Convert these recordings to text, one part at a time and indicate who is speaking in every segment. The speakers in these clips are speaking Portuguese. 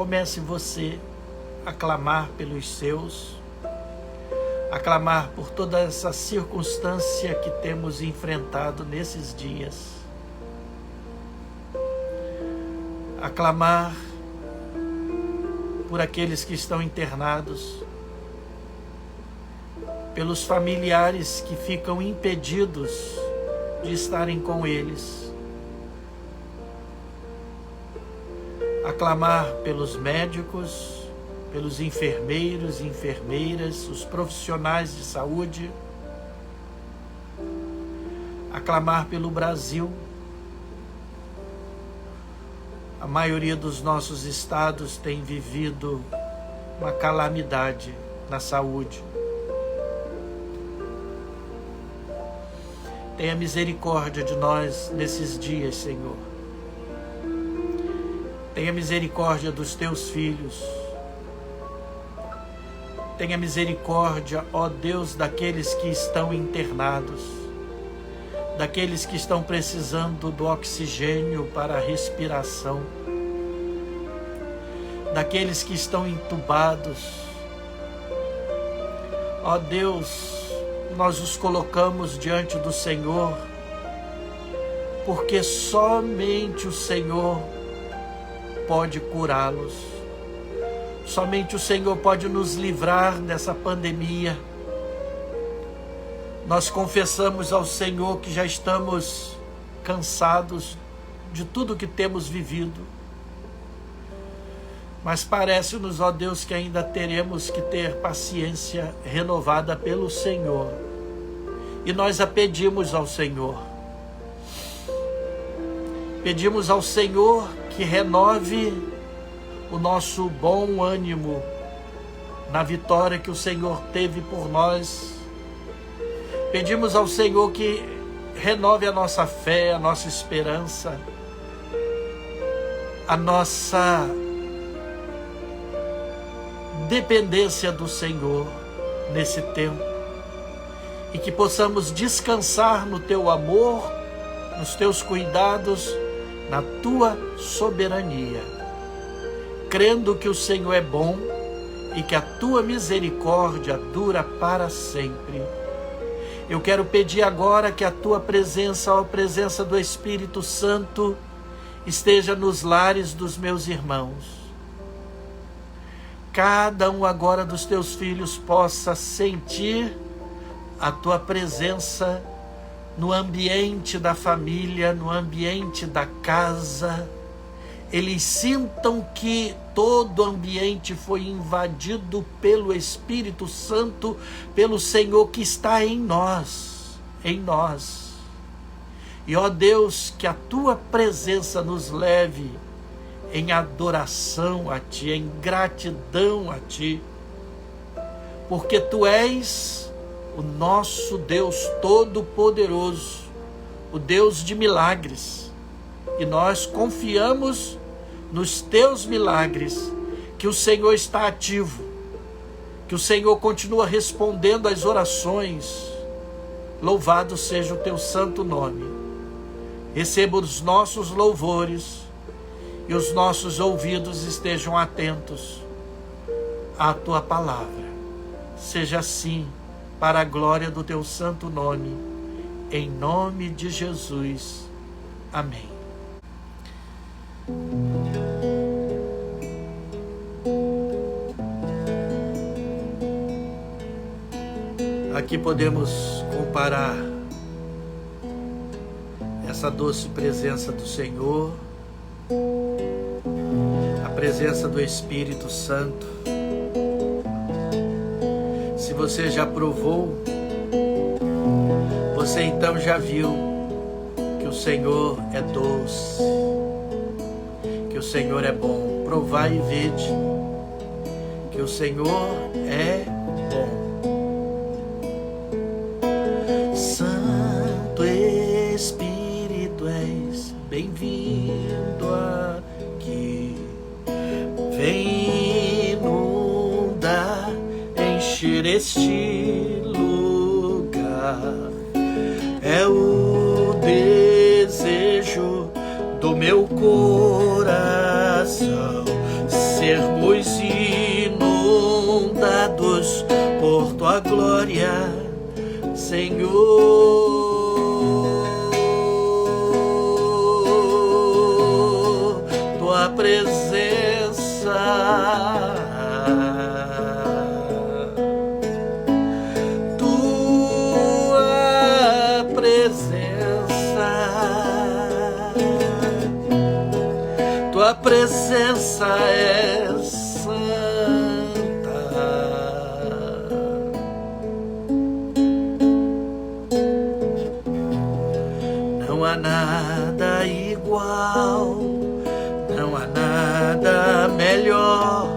Speaker 1: comece você a clamar pelos seus, a clamar por toda essa circunstância que temos enfrentado nesses dias, a clamar por aqueles que estão internados, pelos familiares que ficam impedidos de estarem com eles, a clamar pelos médicos, pelos enfermeiros e enfermeiras, os profissionais de saúde, a clamar pelo Brasil. A maioria dos nossos estados tem vivido uma calamidade na saúde. Tenha misericórdia de nós nesses dias, Senhor. Tenha misericórdia dos teus filhos. Tenha misericórdia, ó Deus, daqueles que estão internados, daqueles que estão precisando do oxigênio para a respiração, daqueles que estão entubados. Ó Deus, nós os colocamos diante do Senhor, porque somente o Senhor pode curá-los. Somente o Senhor pode nos livrar dessa pandemia. Nós confessamos ao Senhor que já estamos cansados de tudo que temos vivido. Mas parece-nos, ó Deus, que ainda teremos que ter paciência renovada pelo Senhor. E nós a pedimos ao Senhor. Pedimos ao Senhor que renove o nosso bom ânimo na vitória que o Senhor teve por nós. Pedimos ao Senhor que renove a nossa fé, a nossa esperança, a nossa dependência do Senhor nesse tempo, e que possamos descansar no teu amor, nos teus cuidados, na tua soberania, crendo que o Senhor é bom e que a tua misericórdia dura para sempre. Eu quero pedir agora que a tua presença, a presença do Espírito Santo, esteja nos lares dos meus irmãos. Cada um agora dos teus filhos possa sentir a tua presença no ambiente da família, no ambiente da casa. Eles sintam que todo o ambiente foi invadido pelo Espírito Santo, pelo Senhor que está em nós, E ó Deus, que a tua presença nos leve em adoração a ti, em gratidão a ti, porque tu és o nosso Deus Todo-Poderoso, o Deus de milagres, e nós confiamos nos teus milagres, que o Senhor está ativo, que o Senhor continua respondendo às orações. Louvado seja o teu santo nome. Receba os nossos louvores e os nossos ouvidos estejam atentos à tua palavra. Seja assim, para a glória do teu santo nome, em nome de Jesus. Amém. Aqui podemos comparar essa doce presença do Senhor, a presença do Espírito Santo. Se você já provou, você então já viu que o Senhor é doce, que o Senhor é bom. Provai e vede que o Senhor é bom. Santo Espírito, és bem-vindo aqui. Vem inundar, encher este lugar. É o desejo do meu coração ser glória, Senhor. Tua presença, tua presença, tua presença é não há nada igual, não há nada melhor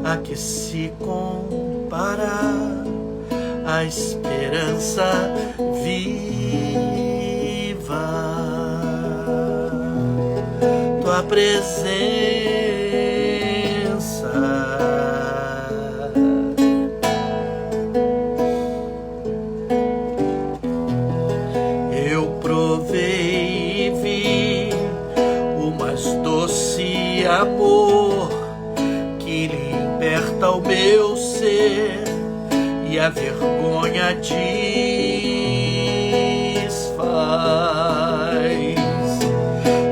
Speaker 1: a que se compara a esperança viva, tua presença. Amor que liberta o meu ser e a vergonha desfaz.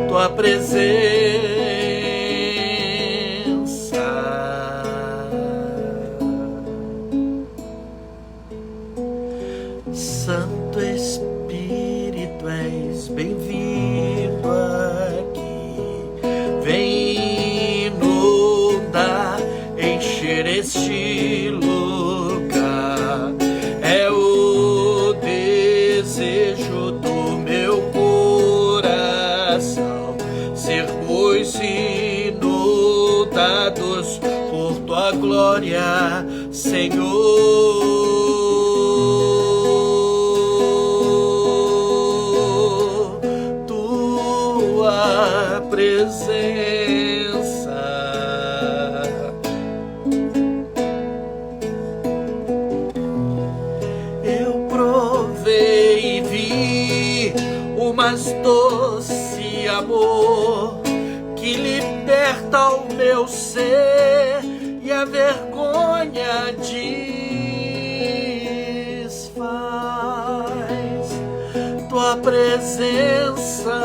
Speaker 1: Tua presença, Santo Espírito, és bem-vindo aqui. Vem este lugar, é o desejo do meu coração, sermos inundados por tua glória, Senhor. Tua presença, mas doce amor que liberta o meu ser e a vergonha desfaz. Tua presença,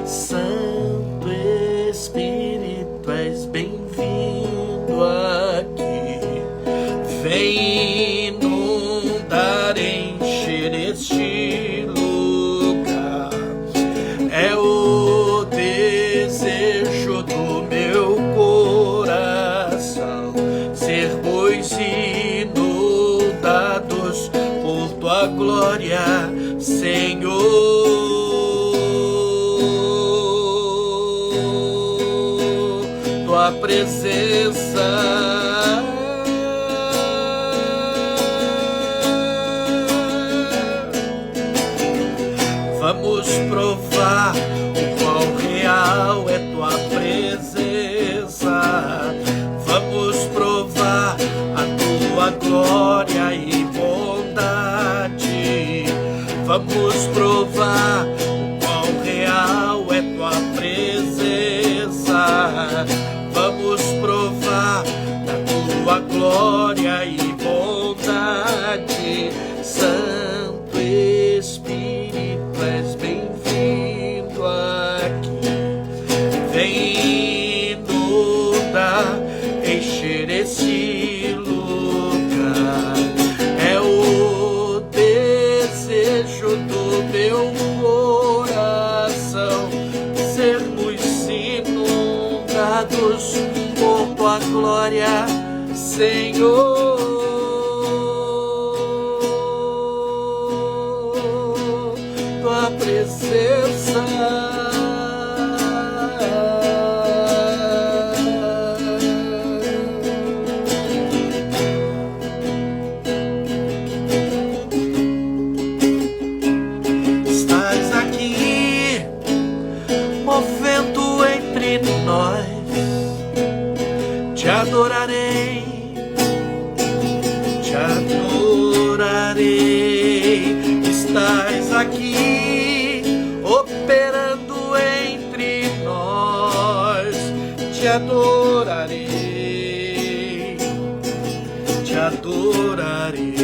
Speaker 1: Santo Espírito, és bem-vindo aqui. Vem inundar, encher este lugar, é o desejo do meu coração, sermos inundados por tua glória, Senhor. Tua presença, vamos provar o quão real é tua presença. Vamos provar a tua glória e bondade. Vamos provar o quão real é tua presença. Vamos provar da tua glória e bondade. Santo Espírito, és bem-vindo aqui. Vem inundar, encher esse lugar, é o desejo do meu coração, sermos inundados por tua glória, Senhor. Tua presença, estás aqui, movendo entre nós. Te adorarei, te adorarei. Estás aqui, operando entre nós. adorarei, te adorarei.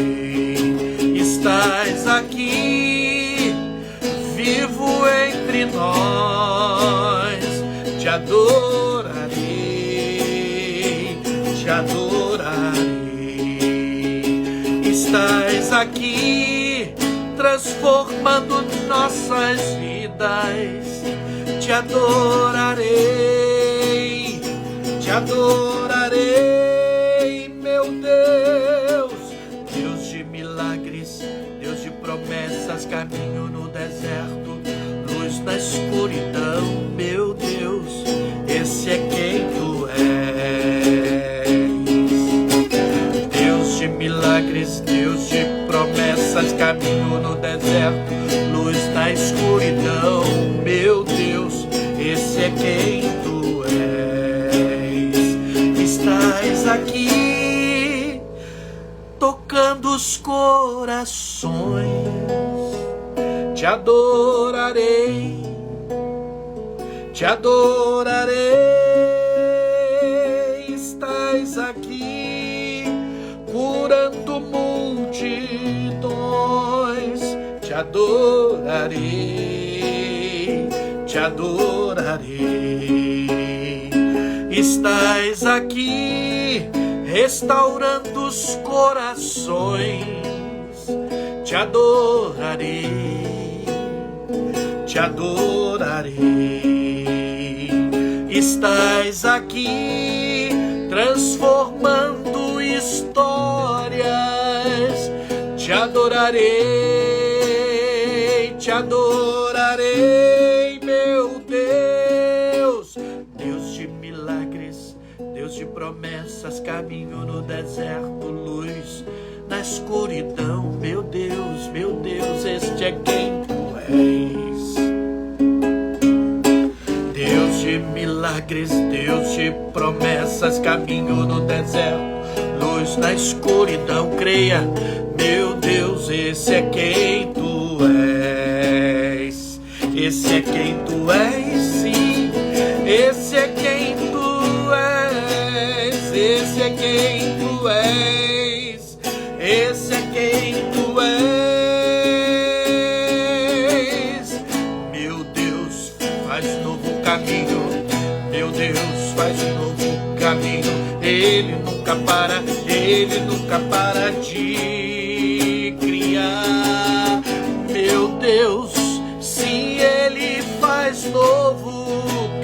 Speaker 1: Estás aqui, vivo entre nós, te adorarei, te adorarei. Estás aqui, transformando nossas vidas, te adorarei, te adorarei, meu Deus, Deus de milagres, Deus de promessas, caminho no deserto, luz na escuridão, meu Deus, esse é quem tu és. Deus de milagres, Deus de promessas, caminho no deserto, luz na escuridão, meu Deus, esse é quem tu és. Estás aqui, tocando os corações, te adorarei, te adorarei. Estás aqui, curando multidões, te adorarei, te adorarei. Estás aqui, restaurando os corações, te adorarei, te adorarei. Estás aqui, transformando histórias, te adorarei, te adorarei, meu Deus. Deus de milagres, Deus de promessas, caminho no deserto, luz na escuridão, meu Deus, este é quem tu és. Deus de milagres, Deus de promessas, caminho no deserto, luz na escuridão, creia, meu Deus, esse é quem tu és. Esse é quem tu és, sim, esse é quem tu és, esse é quem tu és, esse é quem tu és. Meu Deus, faz novo caminho, meu Deus, faz novo caminho. Ele nunca para de criar. Meu Deus, se Ele faz novo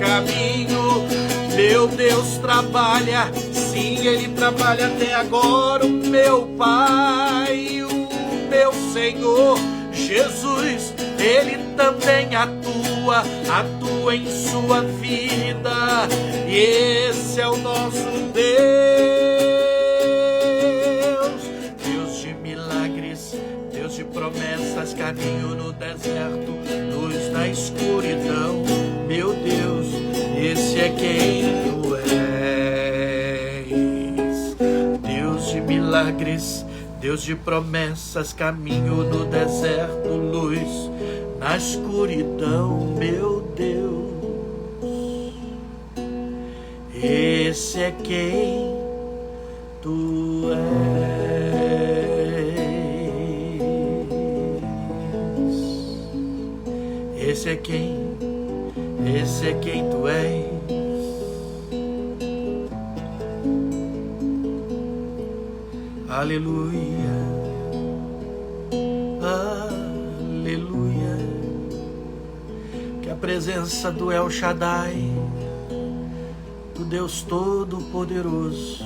Speaker 1: caminho, meu Deus trabalha, sim, Ele trabalha até agora. O meu Pai, o meu Senhor Jesus, Ele também atua em sua vida, e esse é o nosso Deus. Deus de milagres, Deus de promessas, caminho no deserto, luz na escuridão, meu Deus, esse é quem tu és. Deus de milagres, Deus de promessas, caminho no deserto, luz na escuridão, meu Deus, esse é quem tu és. Esse é quem tu és. Aleluia, aleluia. Que a presença do El Shaddai, do Deus Todo-Poderoso,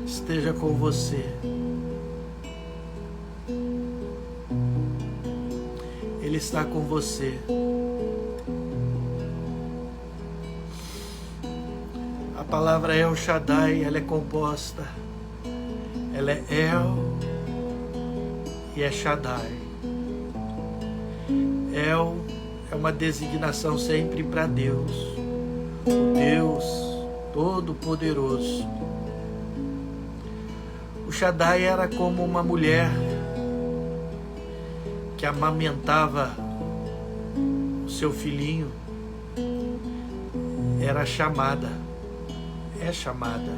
Speaker 1: esteja com você. Ele está com você. A palavra El Shaddai, ela é composta, ela é El e é Shaddai. El é uma designação sempre para Deus, o Deus Todo-Poderoso. O Shaddai era como uma mulher que amamentava o seu filhinho era chamada, é chamada.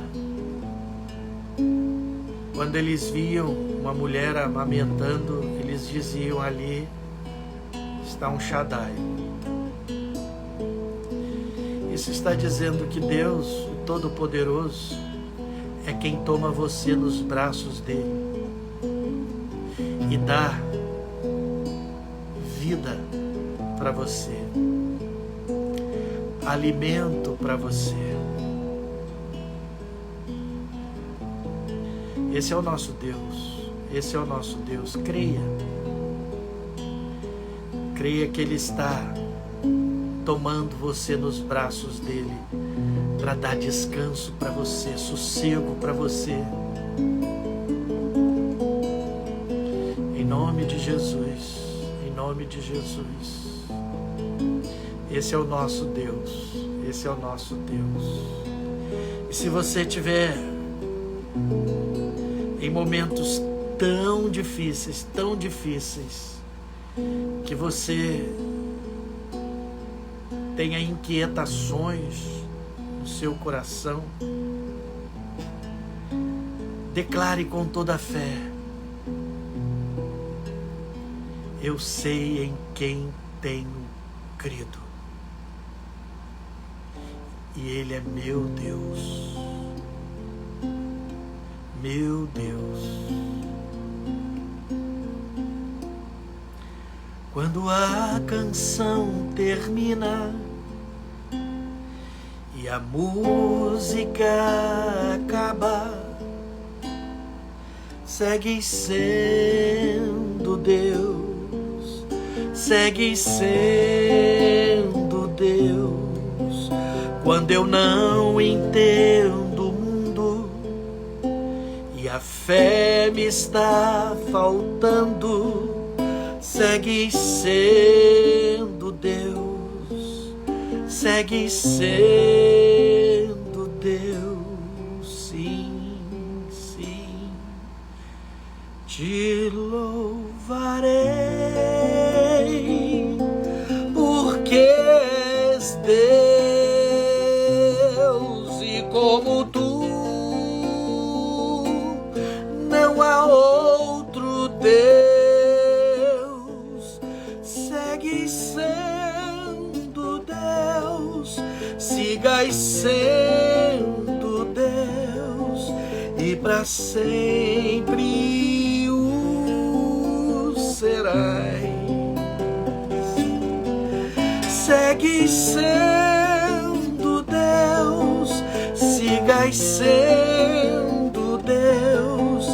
Speaker 1: Quando eles viam uma mulher amamentando, eles diziam: ali está um Shaddai. Isso está dizendo que Deus, o Todo-Poderoso, é quem toma você nos braços dele e dá vida para você, alimento para você. Esse é o nosso Deus, esse é o nosso Deus. Creia que Ele está tomando você nos braços dele para dar descanso para você, sossego para você. Em nome de Jesus, em nome de Jesus. Esse é o nosso Deus, esse é o nosso Deus. E se você tiver em momentos tão difíceis, que você tenha inquietações no seu coração, declare com toda a fé: eu sei em quem tenho crido, e Ele é meu Deus, meu Deus. Quando a canção termina e a música acaba, segue sendo Deus, segue sendo Deus. Quando eu não entendo o mundo e a fé me está faltando, segue sendo Deus, segue sendo Deus, sim, sim. Te louvarei, porque és Deus, e como tu não há outro Deus. Segue sendo Deus, sigas sendo Deus, e para sempre o serás. Segue sendo Deus, sigas sendo Deus,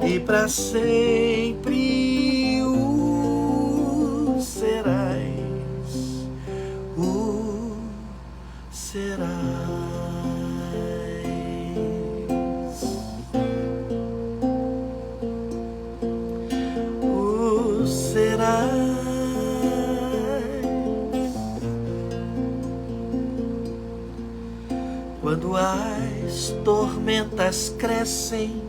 Speaker 1: e para sempre o serás, o serás, o serás. Quando as tormentas crescem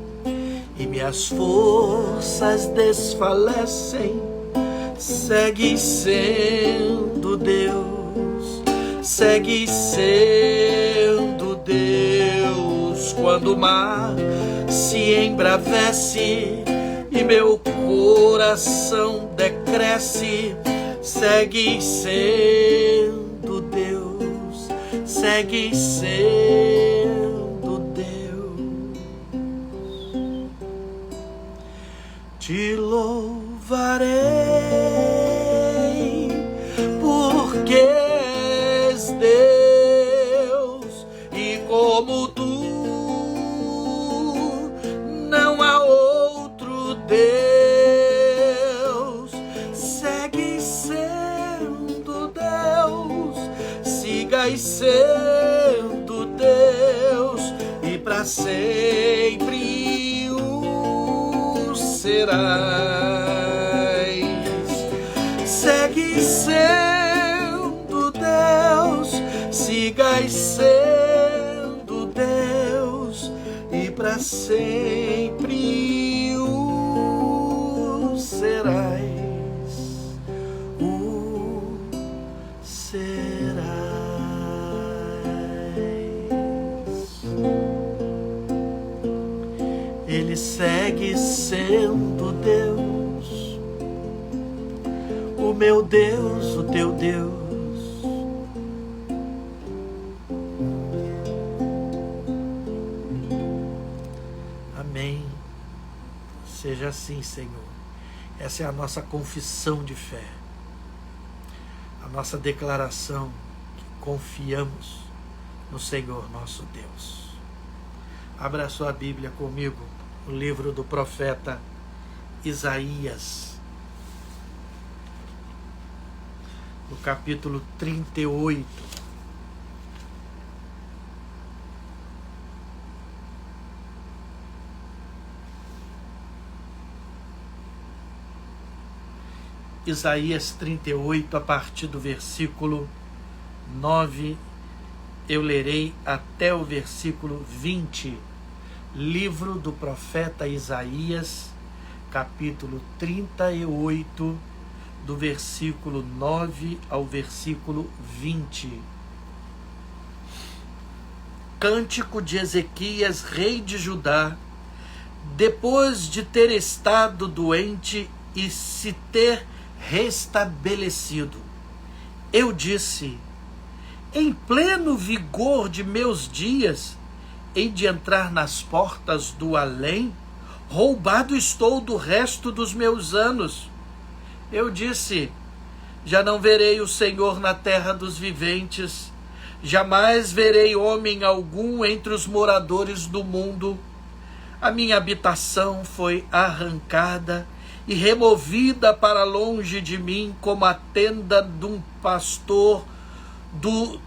Speaker 1: e minhas forças desfalecem, segue sendo Deus, segue sendo Deus. Quando o mar se embravece e meu coração decresce, segue sendo Deus, segue sendo Deus. Te louvarei, porque és Deus, e como tu não há outro Deus. Segue sendo Deus, sigas sendo Deus, e para sempre o serás. Segue sendo Deus, sigas sendo Deus, e para sempre o serás, o serás. segue sendo Deus, o meu Deus, o teu Deus. Amém. Seja assim, Senhor. Essa é a nossa confissão de fé, a nossa declaração que confiamos no Senhor nosso Deus. Abra a sua Bíblia comigo, no livro do profeta Isaías, no capítulo 38. Isaías 38, a partir do versículo 9, eu lerei até o versículo 20. Livro do profeta Isaías, capítulo 38, do versículo 9 ao versículo 20. Cântico de Ezequias, rei de Judá, depois de ter estado doente e se ter restabelecido. Eu disse: em pleno vigor de meus dias, hei de entrar nas portas do além, roubado estou do resto dos meus anos. Eu disse: já não verei o Senhor na terra dos viventes, jamais verei homem algum entre os moradores do mundo. A minha habitação foi arrancada e removida para longe de mim, como a tenda de um pastor.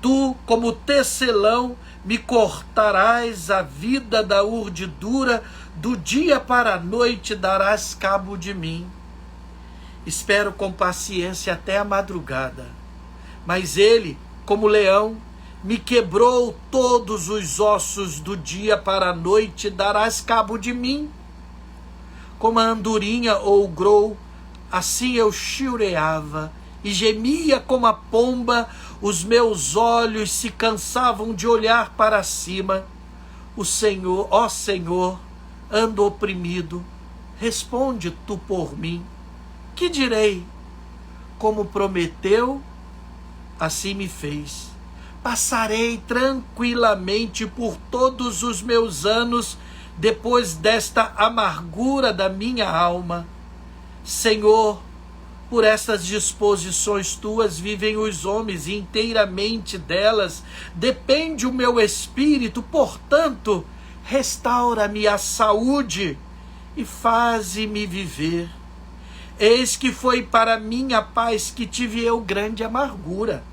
Speaker 1: Tu, como tecelão, me cortarás a vida da urdidura, do dia para a noite darás cabo de mim. Espero com paciência até a madrugada, mas ele, como leão, me quebrou todos os ossos, do dia para a noite darás cabo de mim. Como a andorinha ou o grou, assim eu chiureava e gemia como a pomba, os meus olhos se cansavam de olhar para cima. O Senhor, ó Senhor, ando oprimido, responde tu por mim. Que direi? Como prometeu, assim me fez. Passarei tranquilamente por todos os meus anos, depois desta amargura da minha alma. Senhor, por estas disposições tuas vivem os homens, e inteiramente delas depende o meu espírito. Portanto, restaura-me a saúde e faze-me viver. Eis que foi para minha paz que tive eu grande amargura.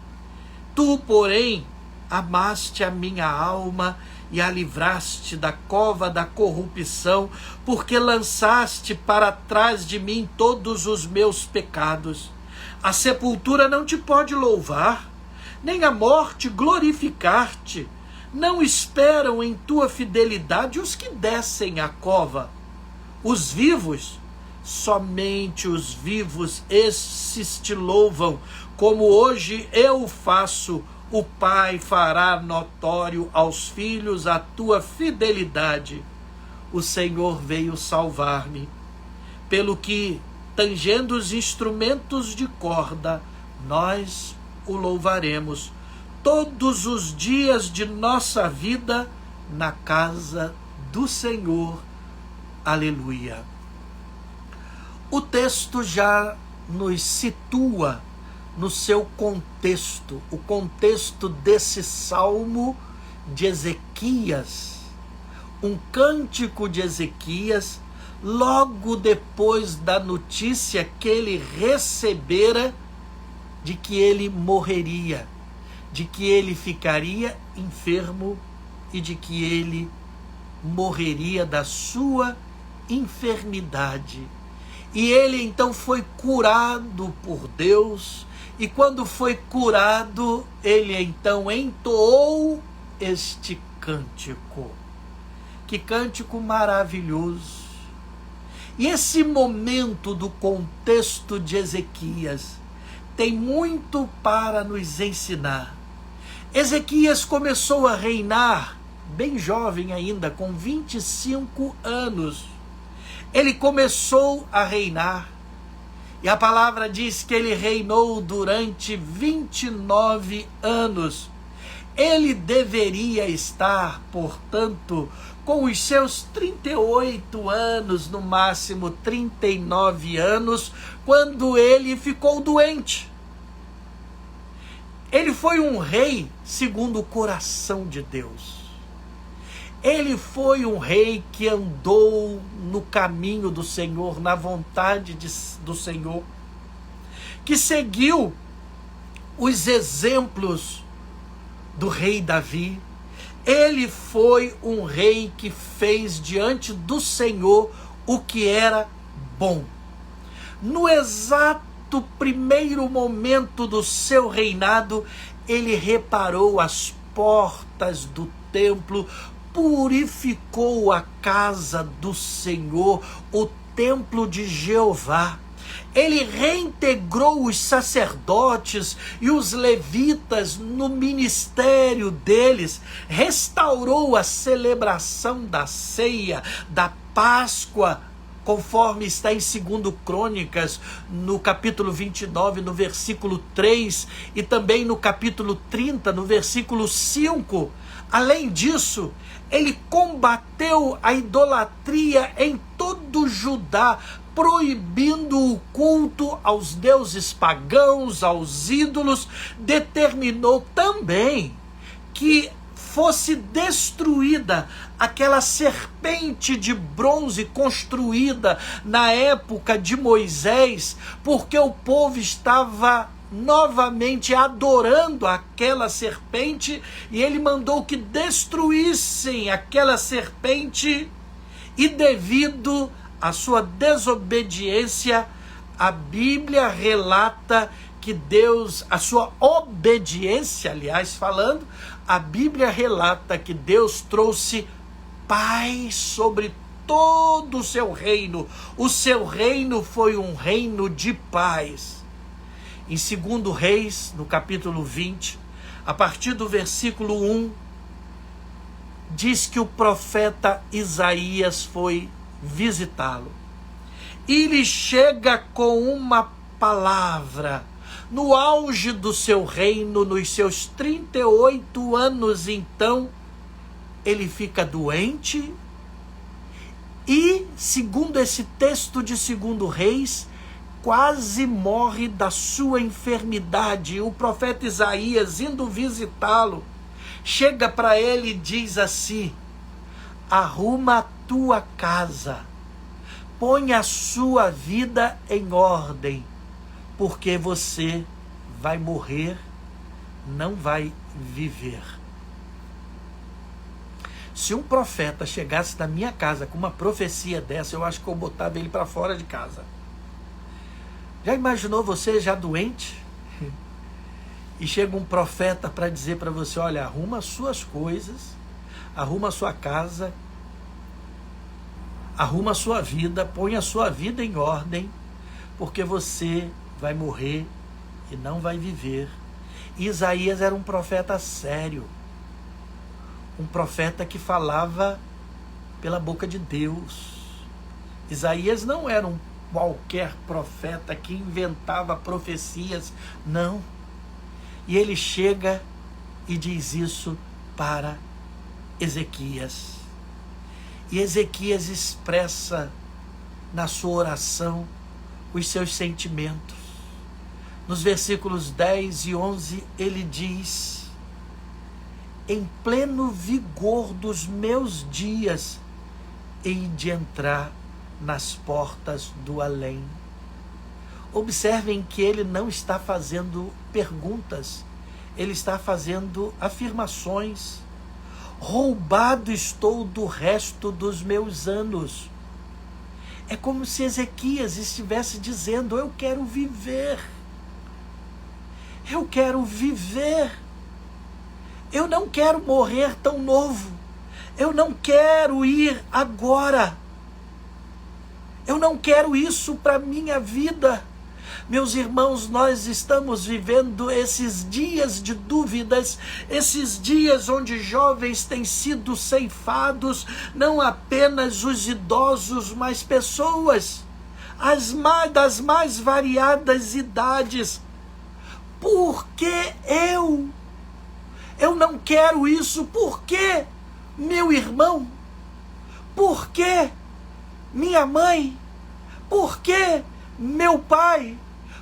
Speaker 1: Tu, porém, amaste a minha alma e a livraste da cova da corrupção, porque lançaste para trás de mim todos os meus pecados. A sepultura não te pode louvar, nem a morte glorificar-te. Não esperam em tua fidelidade os que descem à cova. Os vivos, somente os vivos, esses te louvam, como hoje eu faço. O Pai fará notório aos filhos a tua fidelidade. O Senhor veio salvar-me, pelo que, tangendo os instrumentos de corda, nós o louvaremos todos os dias de nossa vida na casa do Senhor. Aleluia. O texto já nos situa no seu contexto, o contexto desse salmo de Ezequias, um cântico de Ezequias, logo depois da notícia que ele recebera de que ele morreria, de que ele ficaria enfermo e de que ele morreria da sua enfermidade. E ele então foi curado por Deus. E quando foi curado, ele então entoou este cântico. Que cântico maravilhoso! E esse momento do contexto de Ezequias tem muito para nos ensinar. Ezequias começou a reinar bem jovem ainda, com 25 anos. ele começou a reinar. E a palavra diz que ele reinou durante 29 anos. Ele deveria estar, portanto, com os seus 38 anos, no máximo 39 anos, quando ele ficou doente. Ele foi um rei segundo o coração de Deus. Ele foi um rei que andou no caminho do Senhor, na vontade do Senhor, que seguiu os exemplos do rei Davi. Ele foi um rei que fez diante do Senhor o que era bom. No exato primeiro momento do seu reinado, ele reparou as portas do templo, purificou a casa do Senhor, o templo de Jeová. Ele reintegrou os sacerdotes e os levitas no ministério deles, restaurou a celebração da ceia, da Páscoa, conforme está em 2 Crônicas, no capítulo 29, no versículo 3, e também no capítulo 30, no versículo 5. Além disso, ele combateu a idolatria em todo Judá, proibindo o culto aos deuses pagãos, aos ídolos. Determinou também que fosse destruída aquela serpente de bronze construída na época de Moisés, porque o povo estava novamente adorando aquela serpente, e ele mandou que destruíssem aquela serpente, e devido à sua desobediência, a Bíblia relata que Deus, a sua obediência, aliás, falando, a Bíblia relata que Deus trouxe paz sobre todo o seu reino. O seu reino foi um reino de paz. Em 2 Reis, no capítulo 20, a partir do versículo 1, diz que o profeta Isaías foi visitá-lo. E ele chega com uma palavra. No auge do seu reino, nos seus 38 anos, então, ele fica doente. E, segundo esse texto de 2 Reis, quase morre da sua enfermidade. O profeta Isaías, indo visitá-lo, chega para ele e diz assim: arruma a tua casa, põe a sua vida em ordem, porque você vai morrer, não vai viver. Se um profeta chegasse na minha casa com uma profecia dessa, eu acho que eu botava ele para fora de casa. Já imaginou você já doente? E chega um profeta para dizer para você: olha, arruma as suas coisas, arruma a sua casa, arruma a sua vida, põe a sua vida em ordem, porque você vai morrer e não vai viver. Isaías era um profeta sério, um profeta que falava pela boca de Deus. Isaías não era um qualquer profeta que inventava profecias, não. E ele chega e diz isso para Ezequias. E Ezequias expressa na sua oração os seus sentimentos. Nos versículos 10 e 11 ele diz: em pleno vigor dos meus dias hei de entrar nas portas do além. Observem que ele não está fazendo perguntas, ele está fazendo afirmações. Roubado estou do resto dos meus anos. É como se Ezequias estivesse dizendo: eu quero viver. Eu quero viver. Eu não quero morrer tão novo. Eu não quero ir agora. Eu não quero isso para a minha vida. Meus irmãos, nós estamos vivendo esses dias de dúvidas, esses dias onde jovens têm sido ceifados, não apenas os idosos, mas pessoas das mais variadas idades. Por que eu não quero isso? Por que meu irmão? Por que minha mãe? Por que meu pai?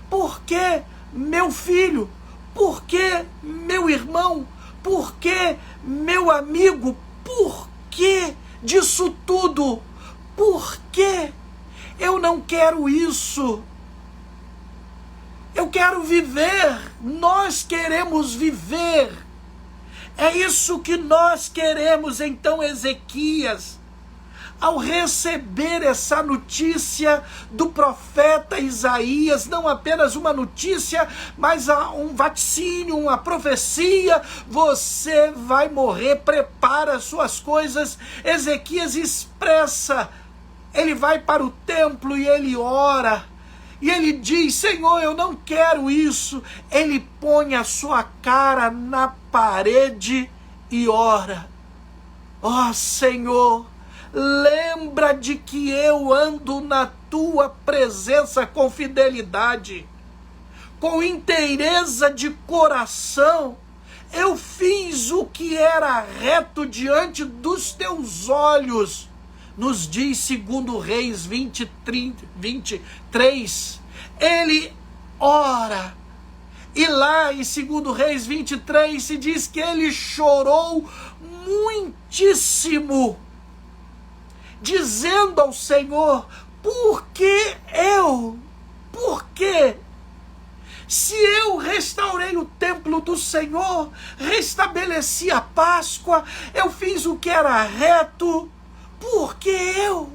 Speaker 1: Por que meu filho? Por que meu irmão? Por que meu amigo? Por que disso tudo? Por que eu não quero isso? Eu quero viver. Nós queremos viver. É isso que nós queremos. Então Ezequias, ao receber essa notícia do profeta Isaías, não apenas uma notícia, mas um vaticínio, uma profecia: você vai morrer, prepara as suas coisas. Ezequias expressa, ele vai para o templo e ele ora, e ele diz: Senhor, eu não quero isso. Ele põe a sua cara na parede e ora: ó Senhor, lembra de que eu ando na tua presença com fidelidade, com inteireza de coração. Eu fiz o que era reto diante dos teus olhos. Nos diz 2 Reis 23, ele ora. E lá em 2 Reis 23 se diz que ele chorou muitíssimo, dizendo ao Senhor: por que eu? Por quê? Se eu restaurei o templo do Senhor, restabeleci a Páscoa, eu fiz o que era reto, por que eu?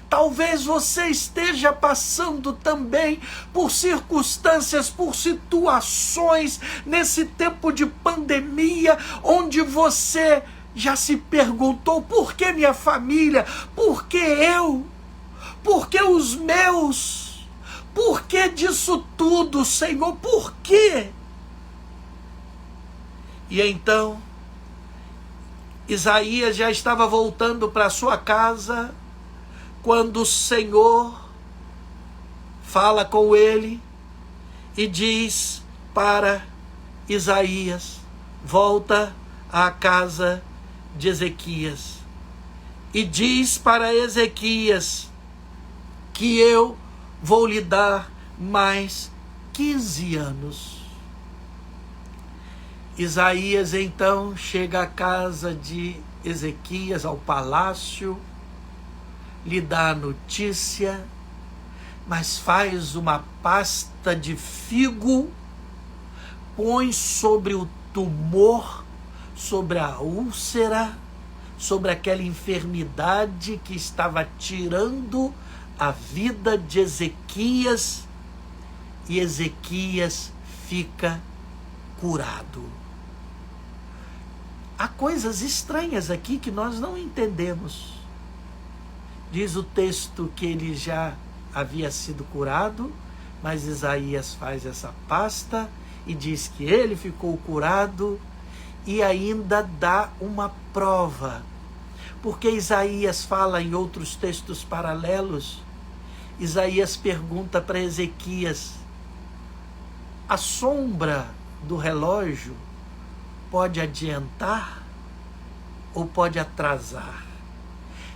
Speaker 1: Talvez você esteja passando também por circunstâncias, por situações nesse tempo de pandemia, onde você já se perguntou: por que minha família? Por que eu? Por que os meus? Por que disso tudo, Senhor? Por quê? E então, Isaías já estava voltando para sua casa, quando o Senhor fala com ele e diz para Isaías: volta à casa de Ezequias e diz para Ezequias que eu vou lhe dar mais 15 anos. Isaías então chega à casa de Ezequias, ao palácio, lhe dá a notícia, mas faz uma pasta de figo, põe sobre o tumor, sobre a úlcera, sobre aquela enfermidade que estava tirando a vida de Ezequias, e Ezequias fica curado. Há coisas estranhas aqui que nós não entendemos. Diz o texto que ele já havia sido curado, mas Isaías faz essa pasta e diz que ele ficou curado, e ainda dá uma prova. Porque Isaías fala em outros textos paralelos. Isaías pergunta para Ezequias: a sombra do relógio pode adiantar ou pode atrasar?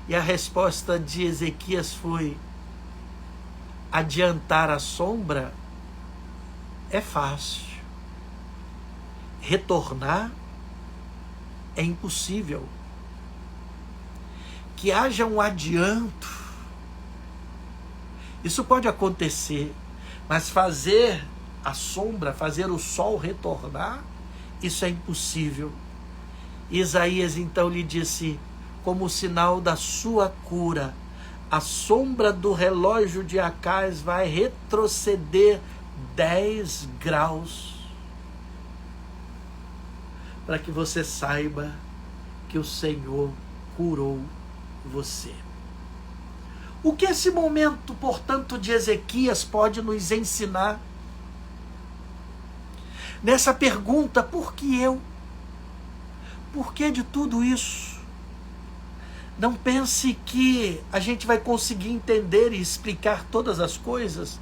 Speaker 1: E a resposta de Ezequias foi: adiantar a sombra é fácil, retornar é impossível. Que haja um adianto, isso pode acontecer, mas fazer a sombra, fazer o sol retornar, isso é impossível. Isaías então lhe disse: como sinal da sua cura, a sombra do relógio de Acais vai retroceder 10 graus, para que você saiba que o Senhor curou você. O que esse momento, portanto, de Ezequias pode nos ensinar? Nessa pergunta, por que eu? Por que de tudo isso? Não pense que a gente vai conseguir entender e explicar todas as coisas,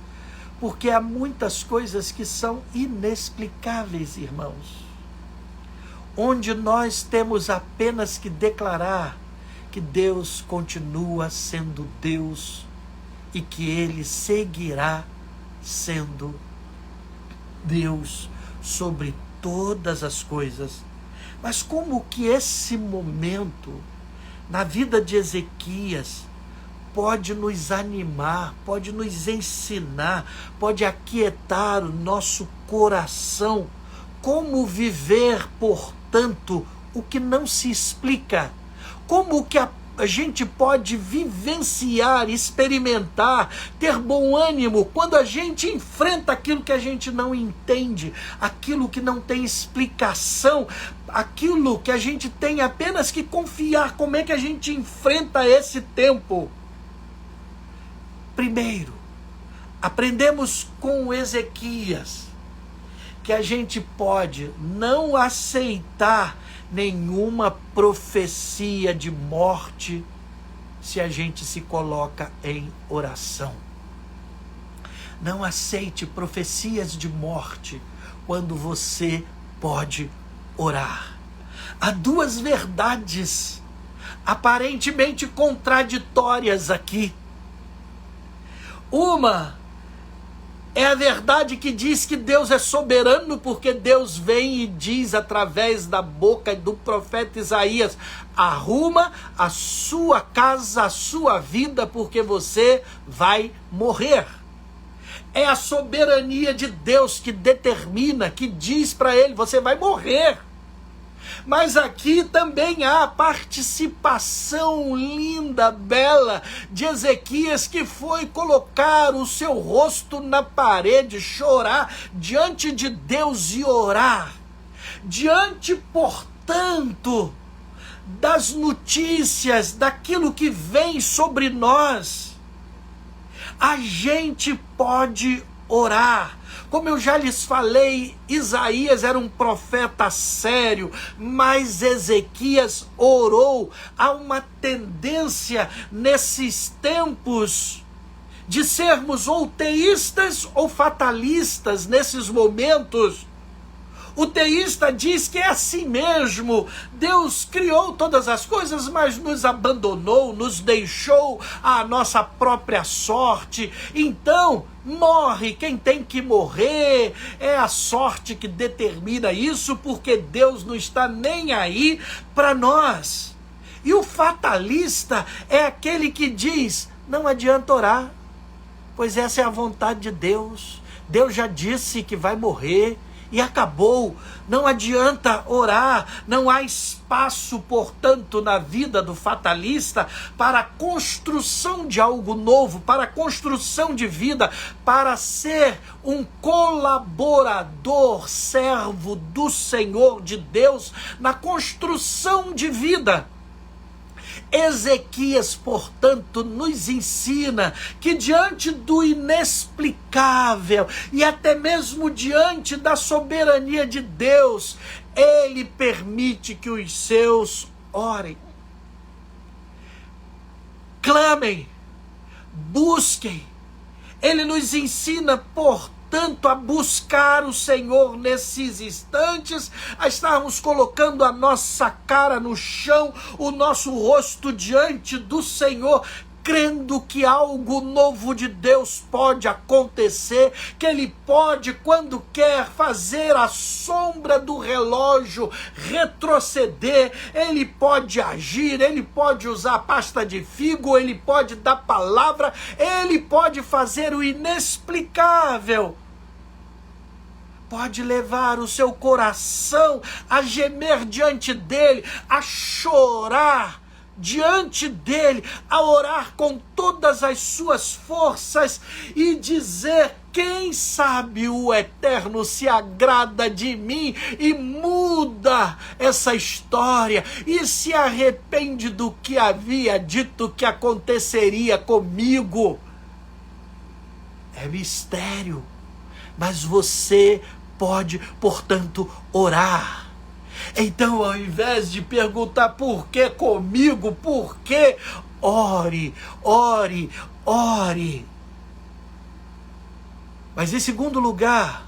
Speaker 1: porque há muitas coisas que são inexplicáveis, irmãos. Onde nós temos apenas que declarar que Deus continua sendo Deus e que Ele seguirá sendo Deus sobre todas as coisas. Mas como que esse momento na vida de Ezequias pode nos animar, pode nos ensinar, pode aquietar o nosso coração? Como viver, portanto, o que não se explica? Como que a gente pode vivenciar, experimentar, ter bom ânimo quando a gente enfrenta aquilo que a gente não entende, aquilo que não tem explicação, aquilo que a gente tem apenas que confiar? Como é que a gente enfrenta esse tempo? Primeiro, aprendemos com Ezequias que a gente pode não aceitar nenhuma profecia de morte se a gente se coloca em oração. Não aceite profecias de morte quando você pode orar. Há duas verdades aparentemente contraditórias aqui. Uma é a verdade que diz que Deus é soberano, porque Deus vem e diz através da boca do profeta Isaías: arruma a sua casa, a sua vida, porque você vai morrer. É a soberania de Deus que determina, que diz para ele: você vai morrer. Mas aqui também há a participação linda, bela de Ezequias, que foi colocar o seu rosto na parede, chorar diante de Deus e orar. Diante, portanto, das notícias, daquilo que vem sobre nós, a gente pode orar. Como eu já lhes falei, Isaías era um profeta sério, mas Ezequias orou. Há uma tendência nesses tempos de sermos ou teístas ou fatalistas nesses momentos. O teísta diz que é assim mesmo. Deus criou todas as coisas, mas nos abandonou, nos deixou à nossa própria sorte. Então, morre quem tem que morrer. É a sorte que determina isso, porque Deus não está nem aí para nós. E o fatalista é aquele que diz: não adianta orar, pois essa é a vontade de Deus. Deus já disse que vai morrer. E acabou, não adianta orar, não há espaço, portanto, na vida do fatalista para a construção de algo novo, para a construção de vida, para ser um colaborador, servo do Senhor, de Deus, na construção de vida. Ezequias, portanto, nos ensina que diante do inexplicável e até mesmo diante da soberania de Deus, Ele permite que os seus orem, clamem, busquem. Ele nos ensina, portanto, a buscar o Senhor nesses instantes, a estarmos colocando a nossa cara no chão, o nosso rosto diante do Senhor, crendo que algo novo de Deus pode acontecer, que Ele pode, quando quer, fazer a sombra do relógio retroceder. Ele pode agir, Ele pode usar pasta de figo, Ele pode dar palavra, Ele pode fazer o inexplicável. Pode levar o seu coração a gemer diante dEle, a chorar diante dEle, a orar com todas as suas forças e dizer: quem sabe o Eterno se agrada de mim e muda muda essa história e se arrepende do que havia dito que aconteceria comigo. É mistério, mas você pode, portanto, orar. Então, ao invés de perguntar por que comigo, por que, ore, ore, ore. Mas em segundo lugar,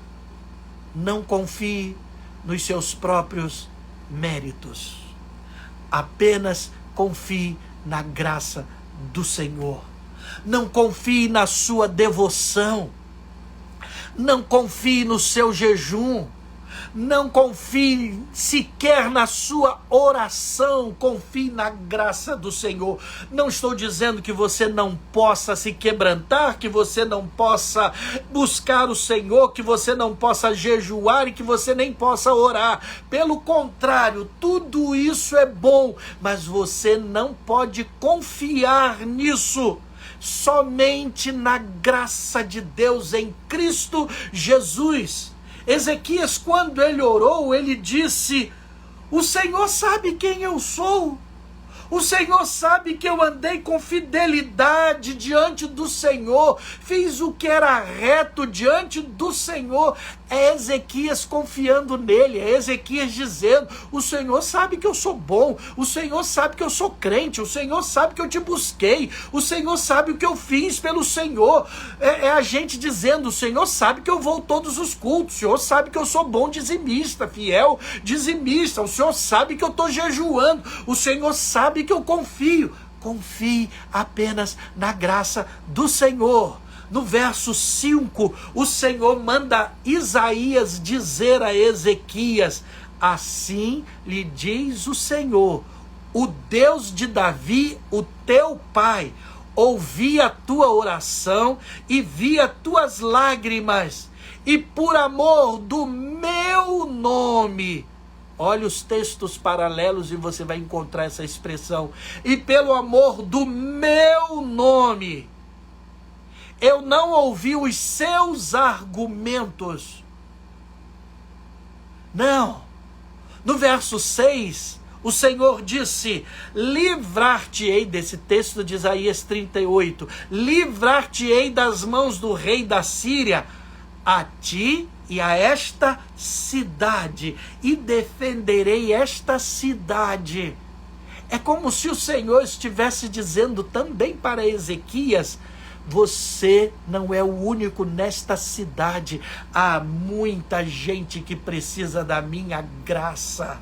Speaker 1: não confie nos seus próprios méritos. Apenas confie na graça do Senhor. Não confie na sua devoção. Não confie no seu jejum. Não confie sequer na sua oração, confie na graça do Senhor. Não estou dizendo que você não possa se quebrantar, que você não possa buscar o Senhor, que você não possa jejuar e que você nem possa orar. Pelo contrário, tudo isso é bom, mas você não pode confiar nisso. Somente na graça de Deus em Cristo Jesus. Ezequias, quando ele orou, ele disse: o Senhor sabe quem eu sou. O Senhor sabe que eu andei com fidelidade diante do Senhor, fiz o que era reto diante do Senhor. É Ezequias confiando nele, é Ezequias dizendo: o Senhor sabe que eu sou bom, o Senhor sabe que eu sou crente, o Senhor sabe que eu te busquei, o Senhor sabe o que eu fiz pelo Senhor. É a gente dizendo: o Senhor sabe que eu vou todos os cultos, o Senhor sabe que eu sou bom dizimista, fiel dizimista, o Senhor sabe que eu estou jejuando, o Senhor sabe que eu confio. Confie apenas na graça do Senhor. No verso 5, o Senhor manda Isaías dizer a Ezequias: assim lhe diz o Senhor, o Deus de Davi, o teu pai, ouvi a tua oração e vi as tuas lágrimas, e por amor do meu nome. Olha os textos paralelos e você vai encontrar essa expressão. E pelo amor do meu nome, eu não ouvi os seus argumentos. Não. No verso 6, o Senhor disse: livrar-te-ei, desse texto de Isaías 38, livrar-te-ei das mãos do rei da Síria, a ti e a esta cidade, e defenderei esta cidade. É como se o Senhor estivesse dizendo também para Ezequias: você não é o único nesta cidade, há muita gente que precisa da minha graça.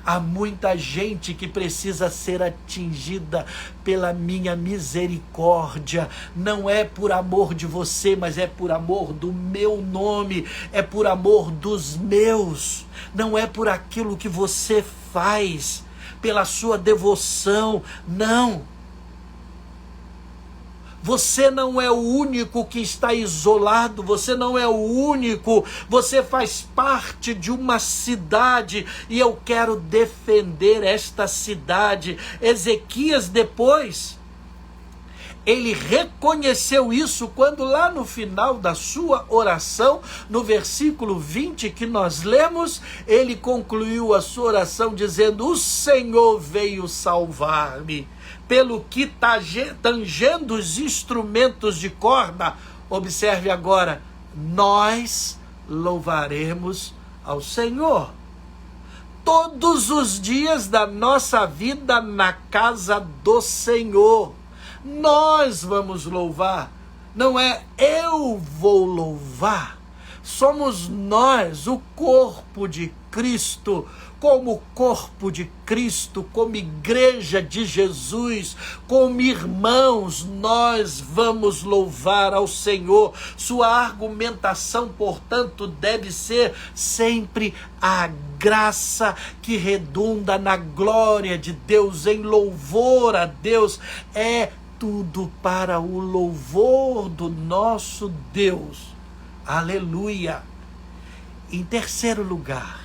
Speaker 1: Há muita gente que precisa ser atingida pela minha misericórdia. Não é por amor de você, mas é por amor do meu nome, é por amor dos meus. Não é por aquilo que você faz, pela sua devoção, não. Você não é o único que está isolado, você não é o único, você faz parte de uma cidade e eu quero defender esta cidade. Ezequias depois, ele reconheceu isso quando lá no final da sua oração, no versículo 20 que nós lemos, ele concluiu a sua oração dizendo: o Senhor veio salvar-me. Pelo que tangendo os instrumentos de corda, observe agora, nós louvaremos ao Senhor. Todos os dias da nossa vida na casa do Senhor, nós vamos louvar. Não é eu vou louvar, somos nós, o corpo de Cristo, como corpo de Cristo, como igreja de Jesus, como irmãos, nós vamos louvar ao Senhor. Sua argumentação, portanto, deve ser sempre a graça que redunda na glória de Deus, em louvor a Deus. É tudo para o louvor do nosso Deus. Aleluia! Em terceiro lugar,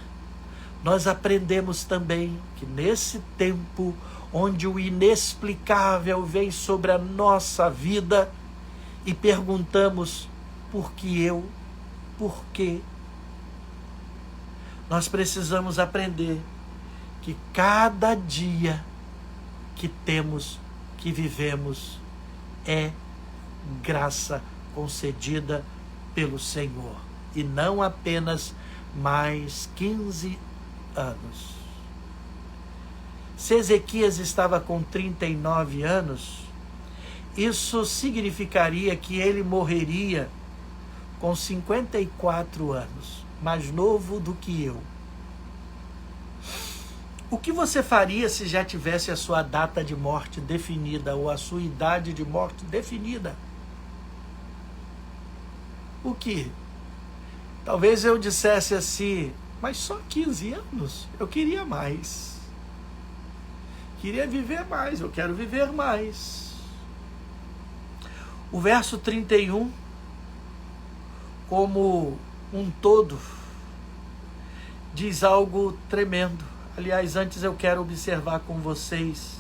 Speaker 1: nós aprendemos também que nesse tempo onde o inexplicável vem sobre a nossa vida e perguntamos: por que eu? Por quê? Nós precisamos aprender que cada dia que temos, que vivemos, é graça concedida pelo Senhor. E não apenas mais 15 anos. Se Ezequias estava com 39 anos, isso significaria que ele morreria com 54 anos, mais novo do que eu. O que você faria se já tivesse a sua data de morte definida ou a sua idade de morte definida? O que? Talvez eu dissesse assim, mas só 15 anos? Eu queria mais. Queria viver mais, eu quero viver mais. O verso 31, como um todo, diz algo tremendo. Aliás, antes eu quero observar com vocês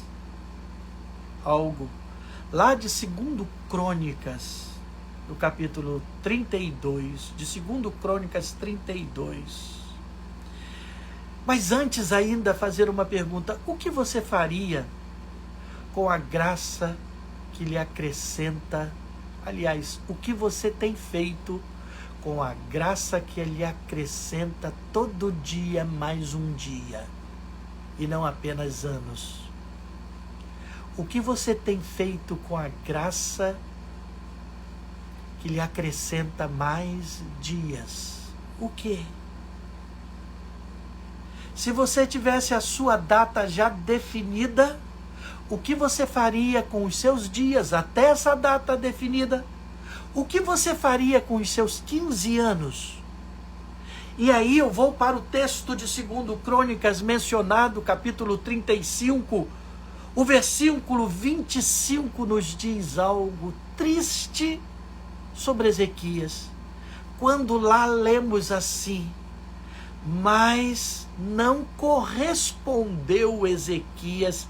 Speaker 1: algo. Lá de 2 Crônicas, no capítulo 32, de 2 Crônicas 32. Mas antes ainda fazer uma pergunta, o que você faria com a graça que lhe acrescenta? Aliás, o que você tem feito com a graça que lhe acrescenta todo dia mais um dia? E não apenas anos. O que você tem feito com a graça que lhe acrescenta mais dias? O quê? Se você tivesse a sua data já definida, o que você faria com os seus dias até essa data definida? O que você faria com os seus 15 anos? E aí eu vou para o texto de 2 Crônicas mencionado, capítulo 35, o versículo 25 nos diz algo triste sobre Ezequias. Quando lá lemos assim, mas não correspondeu Ezequias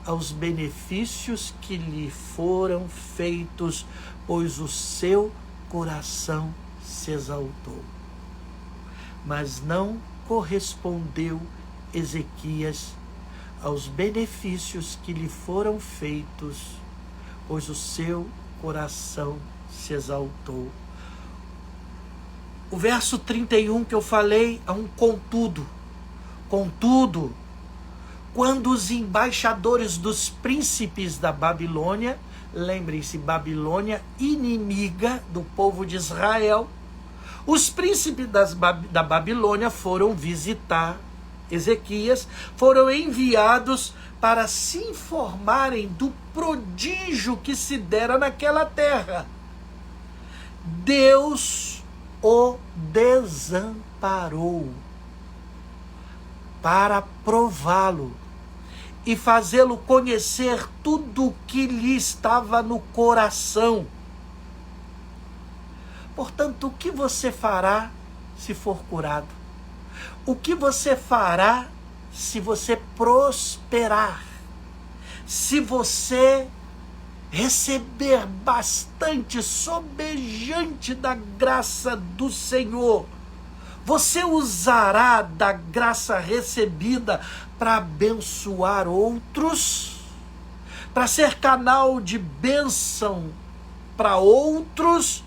Speaker 1: aos benefícios que lhe foram feitos, pois o seu coração se exaltou. Mas não correspondeu Ezequias aos benefícios que lhe foram feitos, pois o seu coração se exaltou. O verso 31 que eu falei é um contudo. Contudo, quando os embaixadores dos príncipes da Babilônia, lembrem-se, Babilônia inimiga do povo de Israel, os príncipes da Babilônia foram visitar Ezequias, foram enviados para se informarem do prodígio que se dera naquela terra. Deus o desamparou para prová-lo e fazê-lo conhecer tudo o que lhe estava no coração. Portanto, o que você fará se for curado? O que você fará se você prosperar? Se você receber bastante sobejante da graça do Senhor, você usará da graça recebida para abençoar outros? Para ser canal de bênção para outros?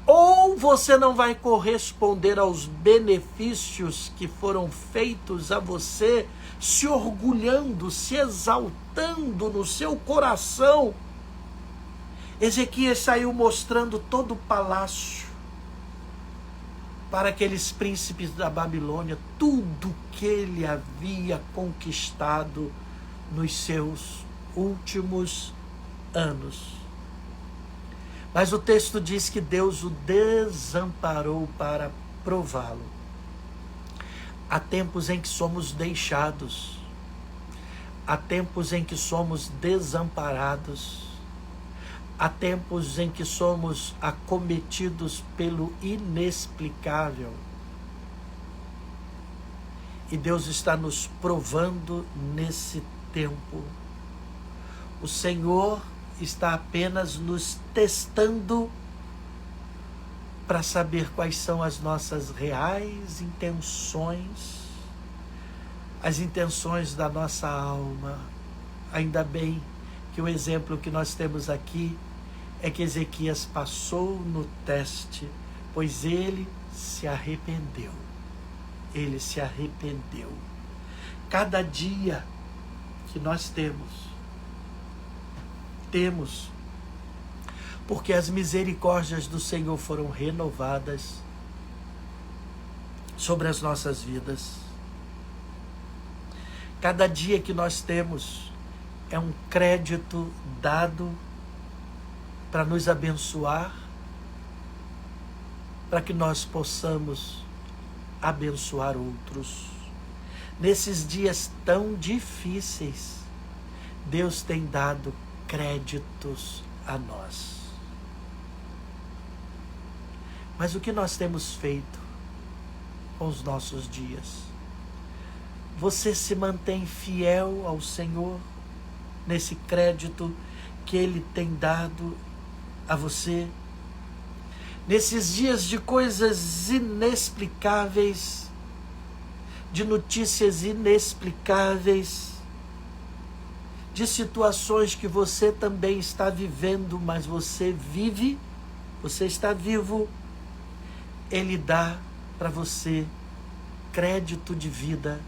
Speaker 1: Ou você não vai corresponder aos benefícios que foram feitos a você, se orgulhando, se exaltando no seu coração? Ezequias saiu mostrando todo o palácio para aqueles príncipes da Babilônia, tudo que ele havia conquistado nos seus últimos anos. Mas o texto diz que Deus o desamparou para prová-lo. Há tempos em que somos deixados, há tempos em que somos desamparados, há tempos em que somos acometidos pelo inexplicável. E Deus está nos provando nesse tempo. O Senhor está apenas nos testando para saber quais são as nossas reais intenções as intenções da nossa alma. Ainda bem que o exemplo que nós temos aqui é que Ezequias passou no teste, pois ele se arrependeu. Ele se arrependeu. Cada dia que nós temos, porque as misericórdias do Senhor foram renovadas sobre as nossas vidas. Cada dia que nós temos é um crédito dado para nos abençoar, para que nós possamos abençoar outros. Nesses dias tão difíceis, Deus tem dado créditos a nós. Mas o que nós temos feito com os nossos dias? Você se mantém fiel ao Senhor nesse crédito que Ele tem dado a você? Nesses dias de coisas inexplicáveis, de notícias inexplicáveis, de situações que você também está vivendo, mas você vive, você está vivo, Ele dá para você crédito de vida,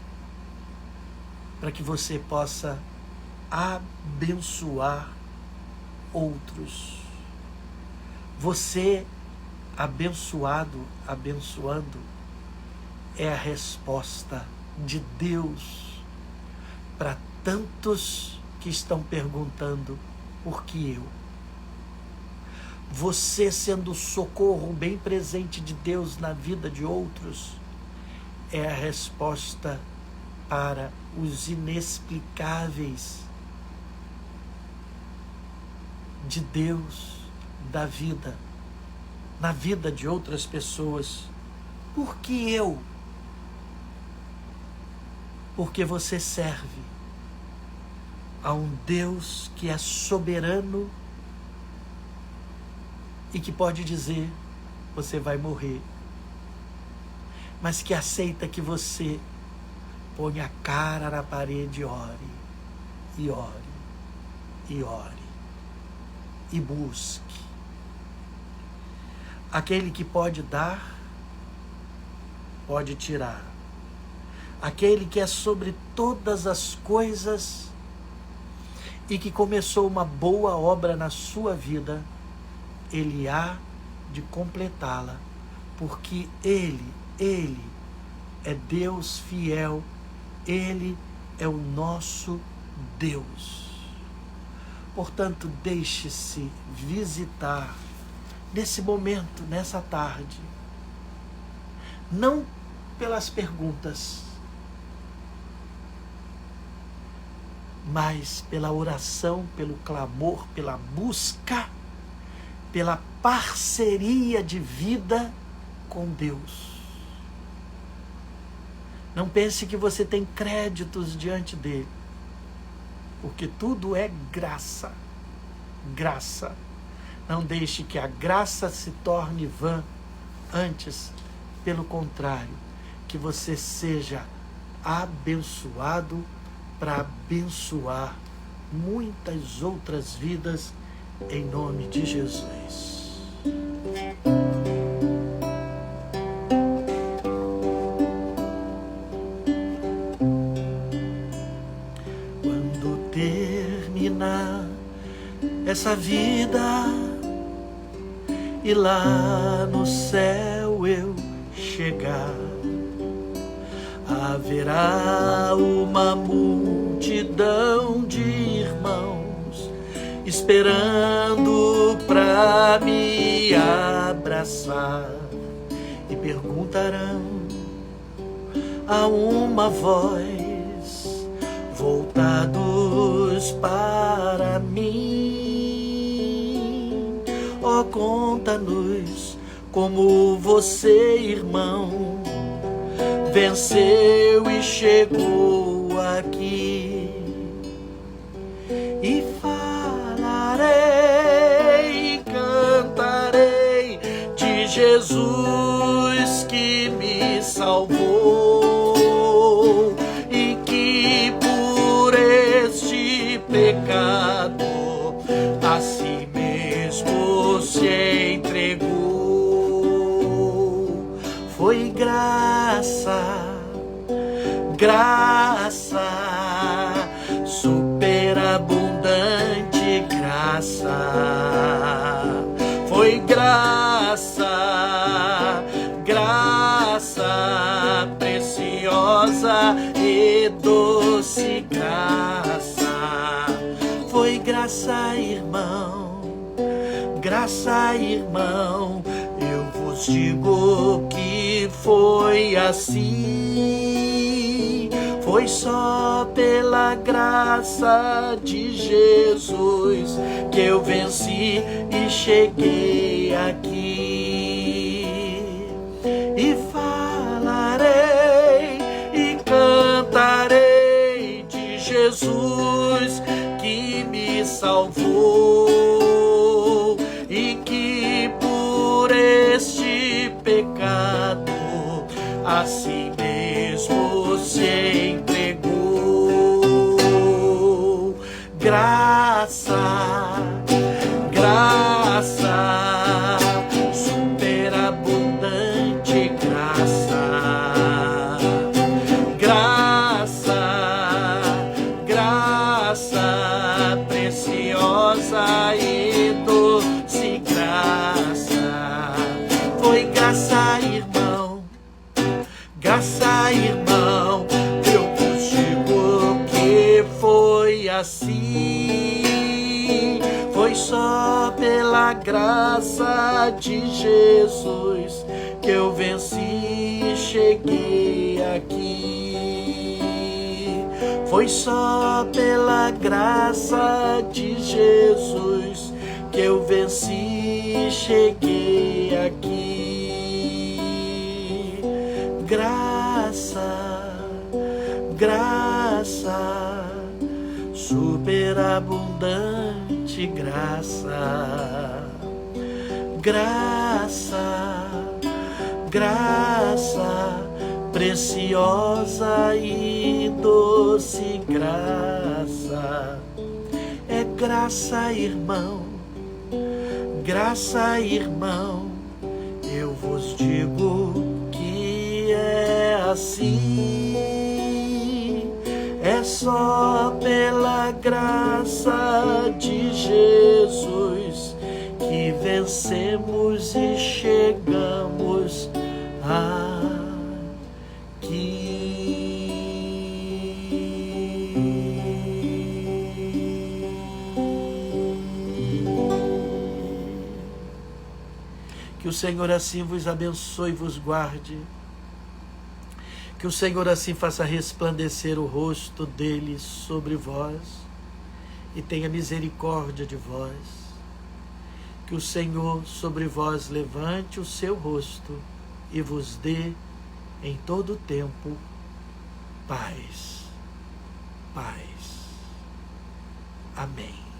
Speaker 1: para que você possa abençoar outros. Você abençoando, é a resposta de Deus para tantos que estão perguntando: por que eu? Você sendo o socorro bem presente de Deus na vida de outros, é a resposta para os inexplicáveis de Deus, da vida, na vida de outras pessoas. Por que eu? Porque você serve a um Deus que é soberano e que pode dizer: você vai morrer, mas que aceita que você ponha a cara na parede e ore, e ore, e ore, e busque. Aquele que pode dar, pode tirar. Aquele que é sobre todas as coisas e que começou uma boa obra na sua vida, Ele há de completá-la, porque Ele é Deus fiel, Ele é o nosso Deus. Portanto, deixe-se visitar nesse momento, nessa tarde, não pelas perguntas, mas pela oração, pelo clamor, pela busca, pela parceria de vida com Deus. Não pense que você tem créditos diante dele, porque tudo é graça. Graça. Não deixe que a graça se torne vã. Antes, pelo contrário, que você seja abençoado para abençoar muitas outras vidas, em nome de Jesus. Quando terminar essa vida e lá no céu eu chegar, haverá uma multidão de irmãos esperando para me abraçar e perguntarão a uma voz, voltados para mim: ó, conta-nos como você, irmão, venceu e chegou aqui. E falarei e cantarei de Jesus que me salvou e graça, graça, superabundante graça. Foi graça, graça preciosa e doce graça. Foi graça, irmão, graça, irmão. Eu vos digo que foi assim. Foi só pela graça de Jesus que eu venci e cheguei aqui. E falarei e cantarei de Jesus que me salvou e que por este pecado a si mesmo se entregou. Graça, graça, superabundante graça. Graça, graça preciosa e doce graça. Foi graça, irmão, graça, irmão. Eu vos digo que foi assim. Foi só pela graça de Jesus que eu venci e cheguei aqui. Foi só pela graça de Jesus que eu venci e cheguei aqui. Graça, graça, superabundante graça. Graça, graça preciosa e doce graça. É graça, irmão, graça, irmão. Eu vos digo que é assim. É só pela graça de Jesus que vencemos e chegamos aqui. Que o Senhor assim vos abençoe e vos guarde. Que o Senhor assim faça resplandecer o rosto dele sobre vós e tenha misericórdia de vós. Que o Senhor sobre vós levante o seu rosto e vos dê em todo o tempo paz. Paz. Amém.